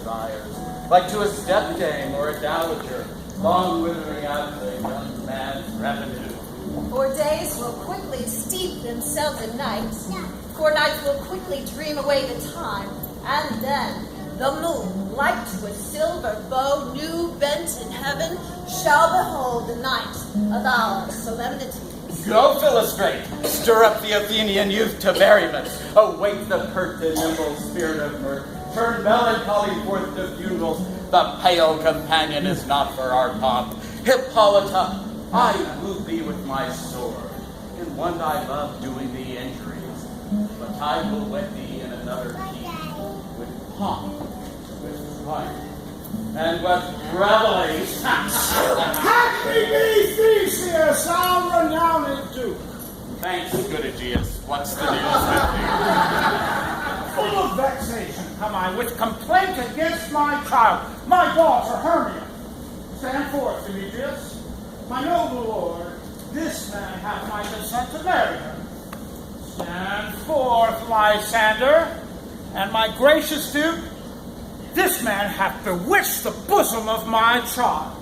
desires, like to a stepdame or a dowager, long withering out the young man's revenue. For days will quickly steep themselves in night, for night will quickly dream away the time, and then the moon, like to a silver bow new bent in heaven, shall behold the night of our solemnity. Go, Philostrate, stir up the Athenian youth to merriment, awake the pert and nimble spirit of mirth, turn melancholy forth to funerals, the pale companion is not for our pomp. Hippolyta, I woo thee with my sword, in one I love doing thee injuries, but I will wed thee in another key, with pomp, with triumph, and with revelry. Happy be Theseus, our renowned Duke. Thanks, good Aegeus. What's the news with thee? Full of vexation come I with complaint against my child, my daughter Hermia. Stand forth, Demetrius. My noble lord, this man hath my consent to marry her. Stand forth, Lysander, and my gracious Duke, this man hath bewitched the bosom of my child.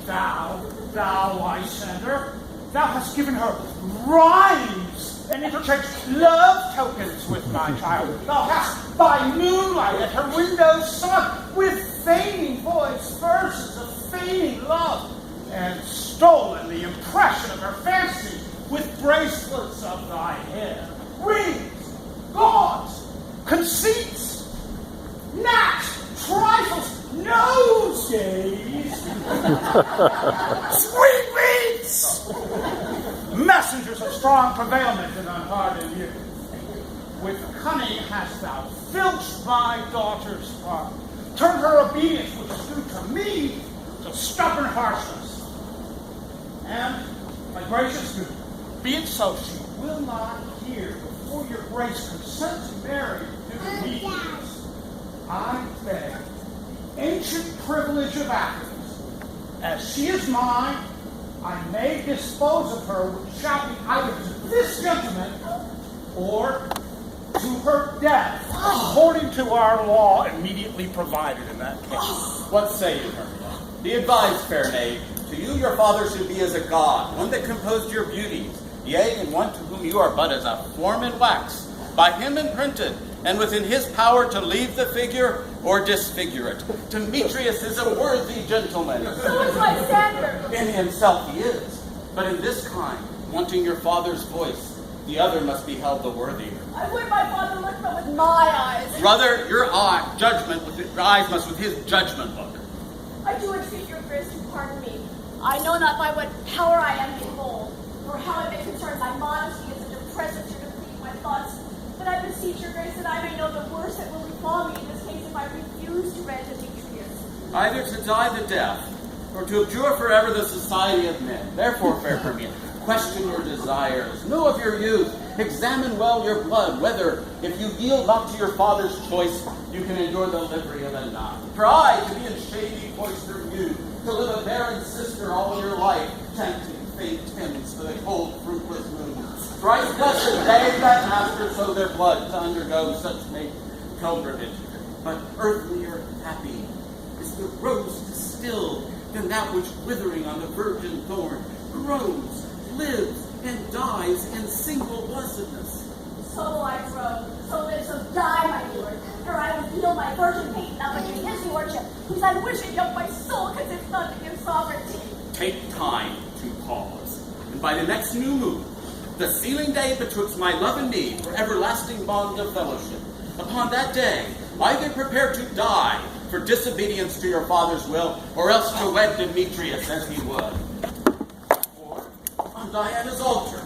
Thou, Lysander, thou hast given her rhymes and interchanged love tokens with my child. Thou hast by moonlight at her window sung with feigning voice verses of feigning love, and stolen the impression of her fancy with bracelets of thy hair, rings, gauds, conceits, gnats, trifles, nosegays, sweetmeats, messengers of strong prevailment and unhardened youth. With cunning hast thou filched my daughter's heart, turned her obedience, which is due to me, to stubborn harshness. And, my gracious Duke, be it so, she will not hear before your grace consent to marry Demetrius. I beg, ancient privilege of Athens, as she is mine, I may dispose of her, which shall be either to this gentleman or to her death, according to our law immediately provided in that case. What say you, Hermia? Be advised, fair knave. To you your father should be as a god, one that composed your beauties, yea, and one to whom you are but as a form in wax, by him imprinted, and within his power to leave the figure or disfigure it. Demetrius is a worthy gentleman. So is Lysander. In himself he is, but in this kind, wanting your father's voice, the other must be held the worthier. I would my father looked but with my eyes. Brother, your eyes must with his judgment look. I do entreat your grace to pardon me. I know not by what power I am made whole, nor how it may concern my modesty as a present to complete my thoughts. But I beseech your grace that I may know the worst that will befall me in this case if I refuse to wed Demetrius. Either to die the death, or to abjure forever the society of men. Therefore, fair Hermia, question your desires, know of your youth, examine well your blood, whether, if you yield not to your father's choice, you can endure the livery of a nun. Try to be in shady cloistered youth, to live a barren sister all your life, chanting faint hymns to the cold, fruitless moon. Thrice blessed they that master sow their blood to undergo such pilgrimage. But earthlier happy is the rose distilled than that which, withering on the virgin thorn, grows, lives, and dies in single blessedness. So will I grow, so live, so die, my lord. For I will feel my virgin faith now but to his lordship, whose unwishing yoke my soul consents not to give sovereignty. Take time to pause, and by the next new moon, the sealing day betwixt my love and me for everlasting bond of fellowship, upon that day, either prepare to die for disobedience to your father's will, or else to wed Demetrius as he would. Or, on Diana's altar,